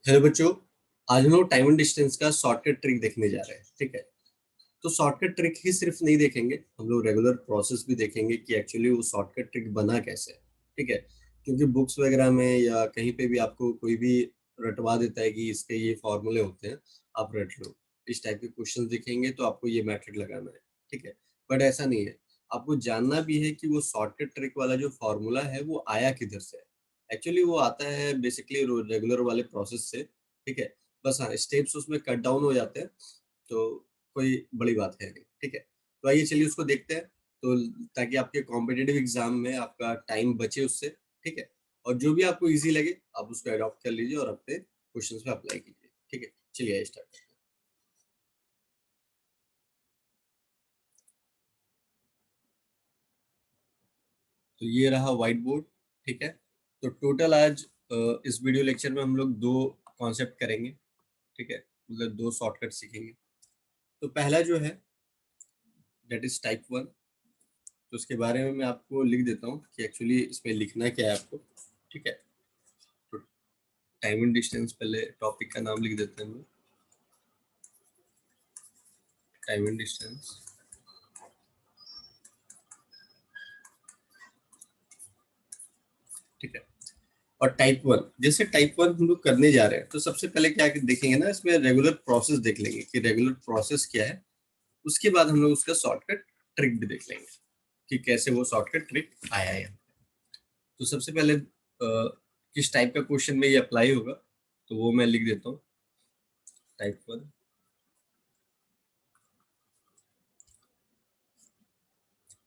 Hello बच्चों। आज हम लोग टाइम एंड डिस्टेंस का शॉर्टकट ट्रिक देखने जा रहे हैं। ठीक है, तो शॉर्टकट ट्रिक ही सिर्फ नहीं देखेंगे, हम लोग रेगुलर प्रोसेस भी देखेंगे कि एक्चुअली वो शॉर्टकट ट्रिक बना कैसे है। ठीक है, क्योंकि बुक्स वगैरह में या कहीं पे भी आपको कोई भी रटवा देता है कि इसके ये फॉर्मूले होते हैं, आप रट लो। इस टाइप के क्वेश्चन दिखेंगे तो आपको ये मेथड लगाना है। ठीक है, बट ऐसा नहीं है। आपको जानना भी है कि वो शॉर्टकट ट्रिक वाला जो फॉर्मूला है वो आया किधर से है। एक्चुअली वो आता है बेसिकली रेगुलर वाले प्रोसेस से। ठीक है, बस हाँ, स्टेप्स उसमें कट डाउन हो जाते हैं, तो कोई बड़ी बात है नहीं। ठीक है, तो आइए चलिए उसको देखते हैं। तो ताकि आपके कॉम्पिटेटिव एग्जाम में आपका टाइम बचे उससे। ठीक है, और जो भी आपको इजी लगे आप उसको अडॉप्ट कर लीजिए और अपने क्वेश्चंस पे अप्लाई कीजिए। ठीक है, चलिए स्टार्ट करते हैं। तो ये रहा व्हाइट बोर्ड। ठीक है, तो टोटल आज इस वीडियो लेक्चर में हम लोग दो कॉन्सेप्ट करेंगे। ठीक है, मतलब दो शॉर्टकट सीखेंगे। तो पहला जो है दैट इज टाइप वन। तो उसके बारे में मैं आपको लिख देता हूँ कि एक्चुअली इसमें लिखना क्या है आपको। ठीक है, तो टाइम एंड डिस्टेंस पहले टॉपिक का नाम लिख देते हैं हम लोग, टाइम एंड डिस्टेंस। ठीक है, और टाइप वन, जैसे टाइप वन हम लोग करने जा रहे हैं तो सबसे पहले क्या देखेंगे ना, इसमें रेगुलर प्रोसेस देख लेंगे कि रेगुलर प्रोसेस क्या है। उसके बाद हम लोग उसका शॉर्टकट ट्रिक भी देख लेंगे कि कैसे वो शॉर्टकट ट्रिक आया है। तो सबसे पहले किस टाइप का क्वेश्चन में ये अप्लाई होगा, तो वो मैं लिख देता हूँ। Type one,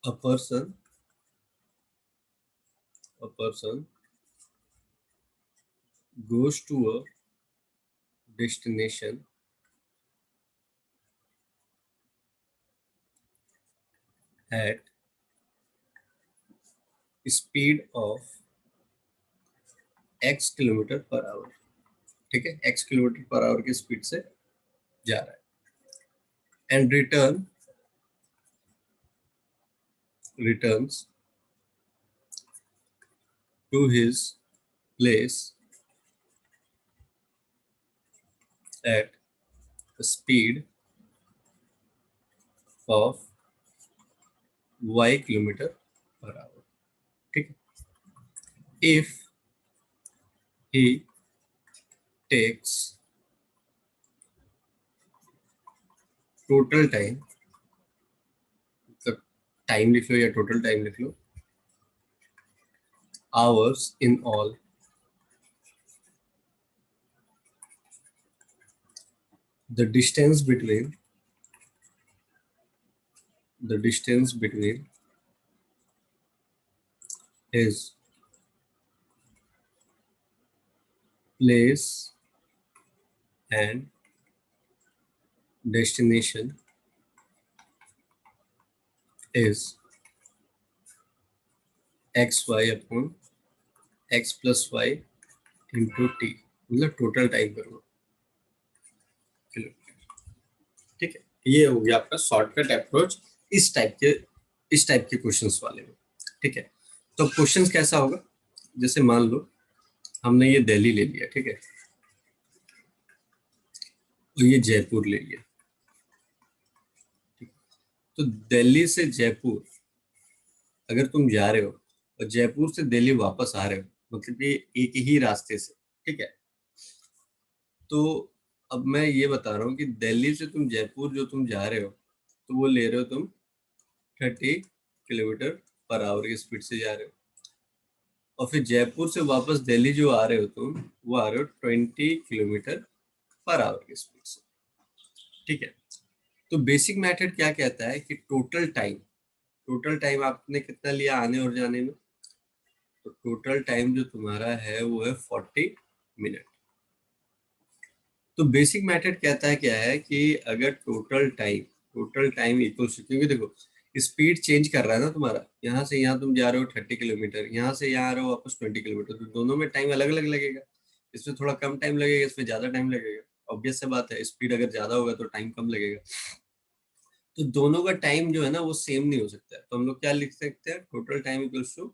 a person goes to a destination at speed of x kilometre per hour. ठीक है, x किलोमीटर पर आवर की स्पीड से जा रहा है and returns to his place at a speed of y kilometre per hour. ठीक है, if he takes total time, मतलब टाइम लिख लो या टोटल टाइम लिख लो, hours in all, the distance between his place and destination is xy upon x plus y into t, मतलब total time करो kilometre. ठीक है, ये हो गया आपका शॉर्टकट अप्रोच इस टाइप के क्वेश्चंस वाले में। ठीक है, तो क्वेश्चंस कैसा होगा, जैसे मान लो हमने ये दिल्ली ले लिया। ठीक है, और ये जयपुर ले लिया। ठीक है, तो दिल्ली से जयपुर अगर तुम जा रहे हो और जयपुर से दिल्ली वापस आ रहे हो, मतलब कि एक ही रास्ते से। ठीक है, तो अब मैं ये बता रहा हूँ कि दिल्ली से तुम जयपुर जो तुम जा रहे हो, तो वो ले रहे हो तुम 30 किलोमीटर पर आवर की स्पीड से जा रहे हो। और फिर जयपुर से वापस दिल्ली जो आ रहे हो तुम, वो आ रहे हो 20 किलोमीटर पर आवर की स्पीड से। ठीक है, तो बेसिक मेथड क्या कहता है कि टोटल टाइम आपने कितना लिया आने और जाने में, तो टोटल टाइम जो तुम्हारा है वो है 40 मिनट। तो बेसिक मेथड कहता है क्या है कि अगर टोटल टाइम इक्वल टू, क्योंकि देखो स्पीड चेंज कर रहा है ना तुम्हारा, यहाँ से यहाँ तुम जा रहे हो 30 किलोमीटर, यहाँ से यहाँ आ रहे हो वापस 20 किलोमीटर, तो दोनों में टाइम अलग अलग लगेगा। इसमें थोड़ा कम टाइम लगेगा, इसमें ज्यादा टाइम लगेगा। ऑब्वियस से बात है, स्पीड अगर ज्यादा होगा तो टाइम कम लगेगा। तो दोनों का टाइम जो है ना वो सेम नहीं हो सकता है, तो हम लोग क्या लिख सकते हैं, total time equals to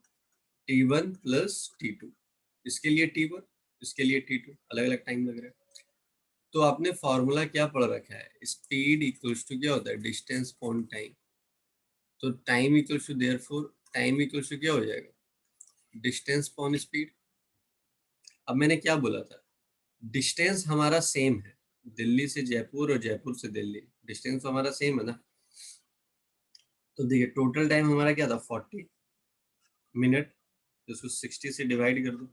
T1 plus T2। इसके लिए T1, इसके लिए T2 अलग अलग टाइम लग रहा है। तो आपने फॉर्मूला क्या पढ़ रखा है, स्पीड इक्वल्स टू क्या होता है, डिस्टेंस अपॉन टाइम। तो time equals to therefore time equals to क्या हो जाएगा, डिस्टेंस अपॉन स्पीड। अब मैंने क्या बोला था, डिस्टेंस हमारा सेम है, दिल्ली से जयपुर और जयपुर से दिल्ली, डिस्टेंस तो हमारा सेम है ना। तो देखिए टोटल टाइम हमारा क्या था 40 मिनट, तो उसको 60 से डिवाइड कर दो,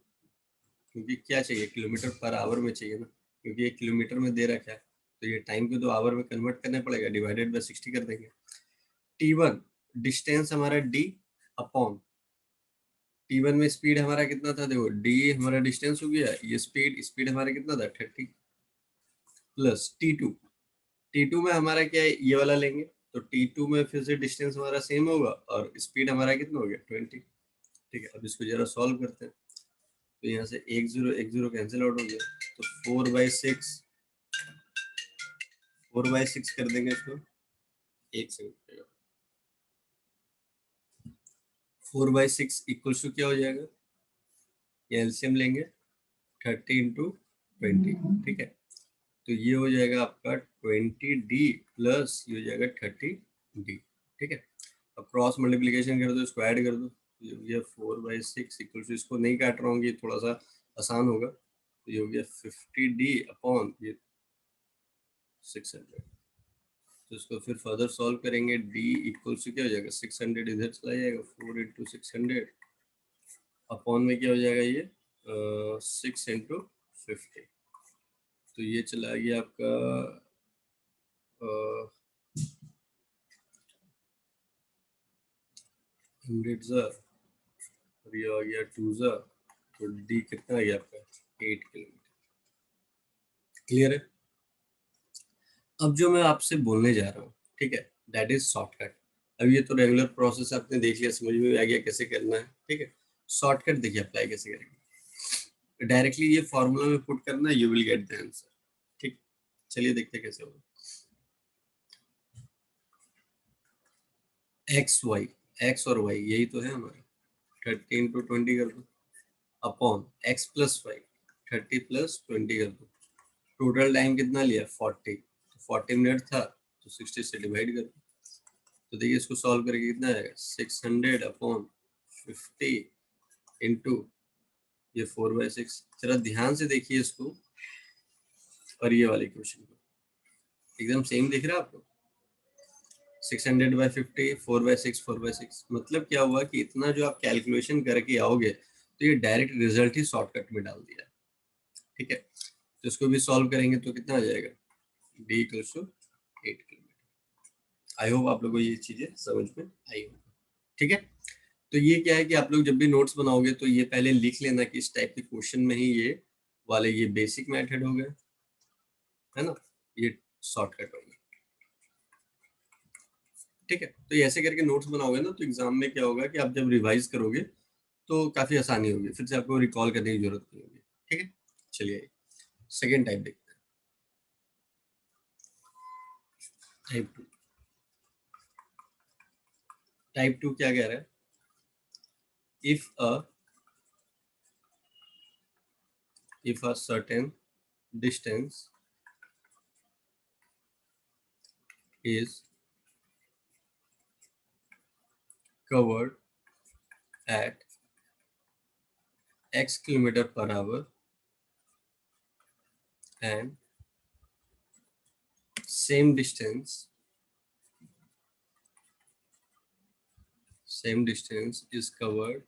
क्योंकि क्या चाहिए, किलोमीटर पर आवर में चाहिए ना, क्योंकि एक किलोमीटर में दे रखा है, तो ये टाइम को तो आवर में कन्वर्ट करना पड़ेगा, डिवाइडेड बाय 60 कर देंगे। T1 डिस्टेंस हमारा D अपॉन T1 में स्पीड हमारा कितना था, देखो D हमारा डिस्टेंस हो गया, ये स्पीड स्पीड हमारा कितना था 30, प्लस T2 में हमारा क्या है, ये वाला लेंगे, तो T2 में फिर से डिस्टेंस हमारा सेम होगा और स्पीड हमारा कितना हो गया 20। ठीक है, अब इसको जरा सॉल्व करते हैं। तो यहाँ से एक जीरो कैंसिल आउट हो गया, तो 4/6 कर देंगे इसको, एक सेकंड, 4/6 इक्वल्स टू क्या हो जाएगा, ये एलसीएम लेंगे 30 × 20, ठीक है। तो ये हो जाएगा आपका 20D प्लस ये हो जाएगा 30D, ठीक है। अब क्रॉस मल्टीप्लीकेशन कर दो, इसको ऐड कर दो, ये 4/6 इक्वल टू, इसको नहीं काट रहा हूँ, ये थोड़ा सा आसान होगा, तो ये हो गया 50D अपॉन ये 600। तो इसको फिर फर्दर सॉल्व करेंगे, D इक्वल टू क्या हो जाएगा 600, इधर चला जाएगा 4 × 600 अपॉन में क्या हो जाएगा ये 6 × 50, तो ये चला गया आपका 100 और ये आ गया 2 तो D कितना आ गया आपका 8 किलोमीटर। क्लियर है। अब जो मैं आपसे बोलने जा रहा हूँ, ठीक है, दैट इज शॉर्टकट। अब ये तो रेगुलर प्रोसेस आपने देख लिया, समझ में आ गया कैसे करना है, ठीक है। शॉर्टकट देखिए अप्लाई कैसे करेंगे, डायरेक्टली ये फॉर्मूला में पुट करना, you will get the answer. ठीक, चलिए देखते हैं कैसे होगा। एक्स और वाई यही तो है हमारा, 30 × 20 कर दो अपॉन x + y, 30 + 20 कर दो। टोटल टाइम कितना लिया 40, तो 40 मिनट था, तो 60 से डिवाइड कर दो। तो देखिए इसको सॉल्व करके कितना आएगा 600 अपॉन 50 इंटू ये 4/6। जरा ध्यान से देखिए इसको और ये वाले क्वेश्चन को, एकदम सेम दिख रहा है आपको, 600/50 4/6 मतलब क्या हुआ कि इतना जो आप कैलकुलेशन करके आओगे, तो ये डायरेक्ट रिजल्ट ही शॉर्टकट में डाल दिया, ठीक है। तो इसको भी सॉल्व करेंगे तो कितना आ जाएगा, D = 8 किलोमीटर। आई होप आप लोगों को ये चीजें समझ में आई होगी, ठीक है। तो ये क्या है कि आप लोग जब भी नोट्स बनाओगे तो ये पहले लिख लेना कि इस टाइप के क्वेश्चन में ही ये वाले ये बेसिक मेथड हो गए, है ना, ये शॉर्टकट हो गया, ठीक है। तो ये ऐसे करके नोट्स बनाओगे ना, तो एग्जाम में क्या होगा कि आप जब रिवाइज करोगे तो काफी आसानी होगी, फिर से आपको रिकॉल करने की जरूरत नहीं होगी, ठीक है। चलिए सेकेंड टाइप देखते हैं, टाइप 2। टाइप 2 क्या कह रहा है, if a certain distance is covered at x km/h and same distance is covered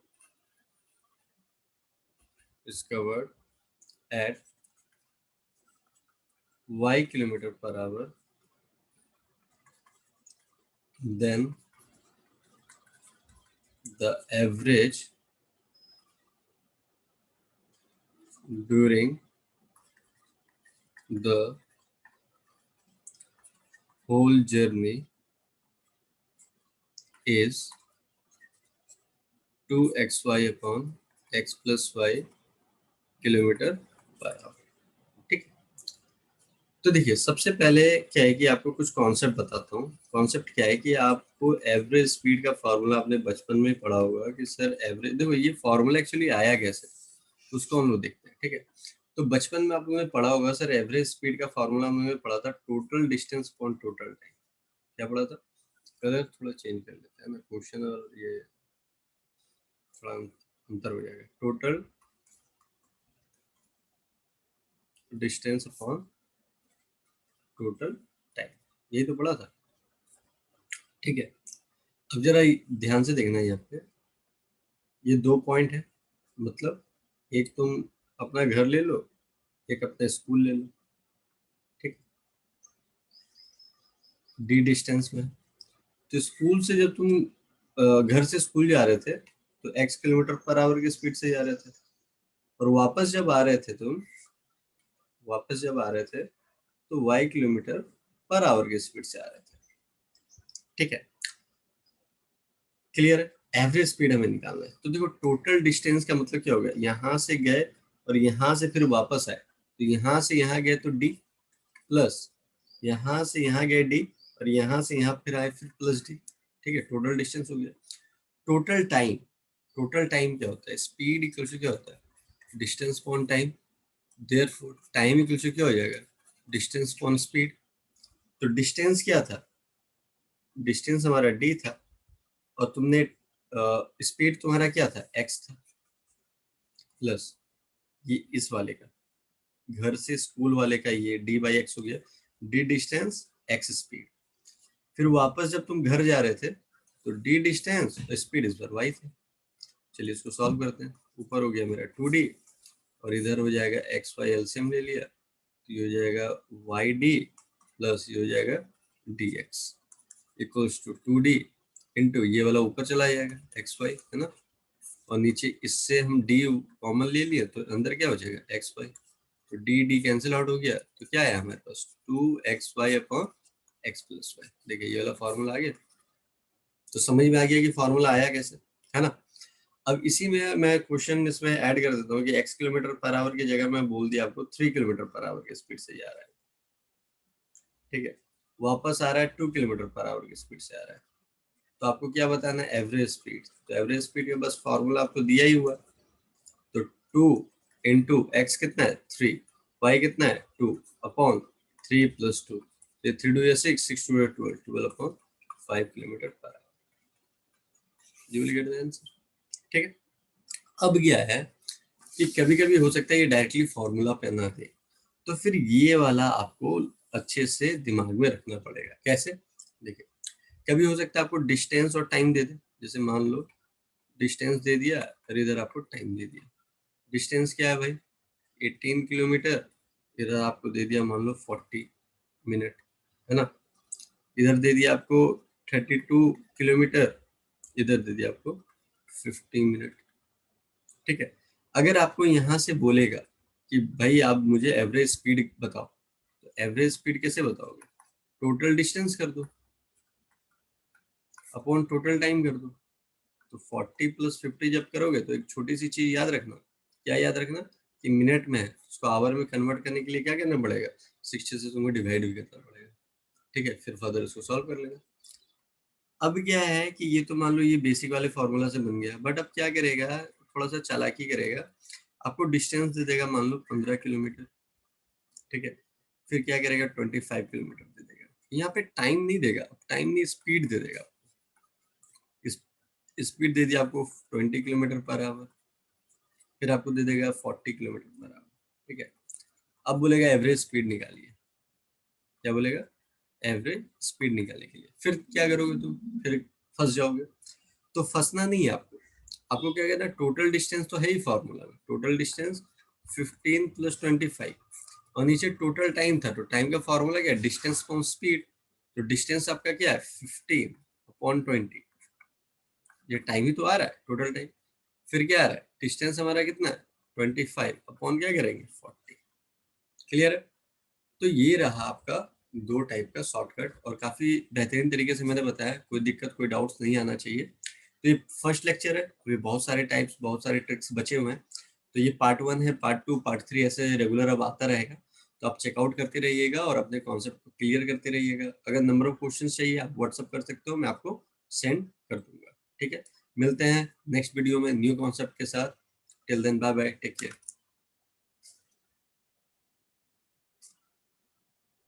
at y km/h, then the average during the whole journey is 2xy upon x plus y km/h, ठीक। तो देखिए सबसे पहले क्या है कि आपको कुछ कॉन्सेप्ट बताता हूँ। कॉन्सेप्ट क्या है कि आपको एवरेज स्पीड का फार्मूला आपने बचपन में पढ़ा होगा कि सर एवरेज, देखो ये फार्मूला एक्चुअली आया कैसे, उसको हम लोग देखते हैं, ठीक है। तो बचपन में आप लोगों ने पढ़ा होगा सर, एवरेज स्पीड का फॉर्मूला हमने पढ़ा था total distance upon total time. क्या पढ़ा था? कलर थोड़ा चेंज कर लेते हैं ना, क्वेश्चन और ये थोड़ा अंतर हो जाएगा। Total distance upon total time, यही तो पढ़ा था, ठीक है। अब जरा ध्यान से देखना यहाँ पे, ये दो पॉइंट है, मतलब एक तुम अपना घर ले लो, एक अपना स्कूल ले लो, ठीक। डी डिस्टेंस में, तो स्कूल से जब तुम घर से स्कूल जा रहे थे तो x किलोमीटर पर आवर की स्पीड से जा रहे थे, और वापस जब आ रहे थे तुम, वापस जब आ रहे थे तो y किलोमीटर पर आवर की स्पीड से आ रहे थे, ठीक है। क्लियर है? एवरेज स्पीड हमें निकालना है। तो देखो टोटल डिस्टेंस का मतलब क्या हो गया, यहाँ से गए और यहाँ से फिर वापस आए, तो यहाँ से यहाँ गए तो d प्लस यहाँ से यहाँ गए d, और यहाँ से यहाँ फिर आए फिर प्लस d, ठीक है। टोटल डिस्टेंस हो गया। टोटल टाइम, टोटल टाइम क्या होता है? स्पीड इक्वल टू क्या होता है? Distance upon time. Therefore time equal to क्या हो जाएगा? Distance upon speed. तो डिस्टेंस क्या था? डिस्टेंस हमारा d था, और तुमने स्पीड तुम्हारा क्या था? x था, प्लस ये इस वाले का, घर से स्कूल वाले का ये d बाई एक्स हो गया। d distance, x speed. फिर वापस जब तुम घर जा रहे थे तो d डिस्टेंस, स्पीड इस बार y था। चलिए इसको सॉल्व करते हैं। ऊपर हो गया मेरा 2d, और इधर हो जाएगा एक्स वाई एलसीएम ले लिया, तो ये हो जाएगा वाई डी प्लस ये हो जाएगा d x equals to 2d into ये वाला ऊपर चला जाएगा एक्स वाई, है ना, और नीचे इससे हम d कॉमन ले लिए तो अंदर क्या हो जाएगा एक्स वाई, तो डी डी कैंसिल आउट हो गया, तो क्या है हमारे पास 2xy upon x plus y. देखिए ये वाला फॉर्मूला आ गया। तो समझ में आ गया कि फॉर्मूला आया कैसे, है ना। अब इसी में मैं क्वेश्चन इसमें ऐड कर देता हूँ कि x किलोमीटर पर आवर की जगह मैं बोल दिया आपको 3 किलोमीटर पर आवर की स्पीड से जा रहा है, ठीक है। वापस आ रहा है 2 किलोमीटर पर आवर की स्पीड से आ रहा है, तो आपको क्या बताना है? Average speed. तो एवरेज स्पीड का बस फॉर्मूला आपको दिया ही हुआ, तो 2 इंटू एक्स कितना है 3, वाई कितना है 2 अपॉन 3 प्लस 2, ये 3 2 या 6, 6 2 या 12, 12 upon 5 kilometre per hour. You will get the answer, ठीक है। अब क्या है कि कभी कभी हो सकता है ये डायरेक्टली फॉर्मूला पे ना दे, तो फिर ये वाला आपको अच्छे से दिमाग में रखना पड़ेगा। कैसे? देखिए कभी हो सकता है आपको डिस्टेंस और टाइम दे दे, जैसे मान लो डिस्टेंस दे दिया और इधर आपको टाइम दे दिया। डिस्टेंस क्या है भाई? 18 किलोमीटर, इधर आपको दे दिया मान लो 40 मिनट, है ना। इधर दे दिया आपको 32 किलोमीटर, इधर दे दिया आपको 15 मिनट, ठीक है। अगर आपको यहाँ से बोलेगा कि भाई आप मुझे एवरेज स्पीड बताओ, तो एवरेज स्पीड कैसे बताओगे? टोटल डिस्टेंस कर दो अपॉन टोटल टाइम कर दो। तो 40 प्लस 50 जब करोगे तो एक छोटी सी चीज याद रखना। क्या याद रखना? कि मिनट में है, उसको आवर में कन्वर्ट करने के लिए क्या करना पड़ेगा? 60 से तुमको डिवाइड भी करना पड़ेगा, ठीक है। फिर फर्दर इसको सॉल्व कर लेना। अब क्या है कि ये तो मान लो ये बेसिक वाले फॉर्मूला से बन गया, बट अब क्या करेगा, थोड़ा सा चालाकी करेगा, आपको डिस्टेंस दे देगा मान लो 15 किलोमीटर, ठीक है। फिर क्या करेगा 25 किलोमीटर दे देगा। यहाँ पे टाइम नहीं देगा, टाइम नहीं स्पीड दे देगा। स्पीड दे दिया आपको 20 किलोमीटर पर आवर, फिर आपको दे देगा 40 किलोमीटर पर आवर, ठीक है। अब बोलेगा एवरेज स्पीड निकालिए। क्या बोलेगा? एवरेज स्पीड निकालने के लिए। फिर क्या करोगे तुम? फिर फंस जाओगे। तो फंसना नहीं है आपको, आपको क्या कहना है? टोटल डिस्टेंस तो है ही फॉर्मूला में, टोटल डिस्टेंस 15 प्लस 25, और नीचे टोटल टाइम था, तो टाइम का फॉर्मूला क्या है? Distance upon speed. तो डिस्टेंस आपका क्या है? 15 अपॉन 20, ये टाइम ही तो आ रहा है, टोटल टाइम। फिर क्या आ रहा है? डिस्टेंस हमारा कितना है? 25 अपॉन क्या करेंगे? 40। क्लियर है? तो ये रहा आपका दो टाइप का शॉर्टकट, और काफी बेहतरीन तरीके से मैंने बताया, कोई दिक्कत कोई डाउट्स नहीं आना चाहिए। तो ये फर्स्ट लेक्चर है, ये बहुत सारे टाइप्स बहुत सारे ट्रिक्स बचे हुए हैं। तो ये पार्ट 1 है, पार्ट 2 पार्ट 3 ऐसे रेगुलर अब आता रहेगा। तो आप चेकआउट करते रहिएगा और अपने कॉन्सेप्ट को क्लियर करते रहिएगा। अगर नंबर ऑफ क्वेश्चन चाहिए आप व्हाट्सअप कर सकते हो, मैं आपको सेंड कर दूंगा, ठीक है। मिलते हैं नेक्स्ट वीडियो में न्यू कॉन्सेप्ट के साथ। Till then bye bye, take care.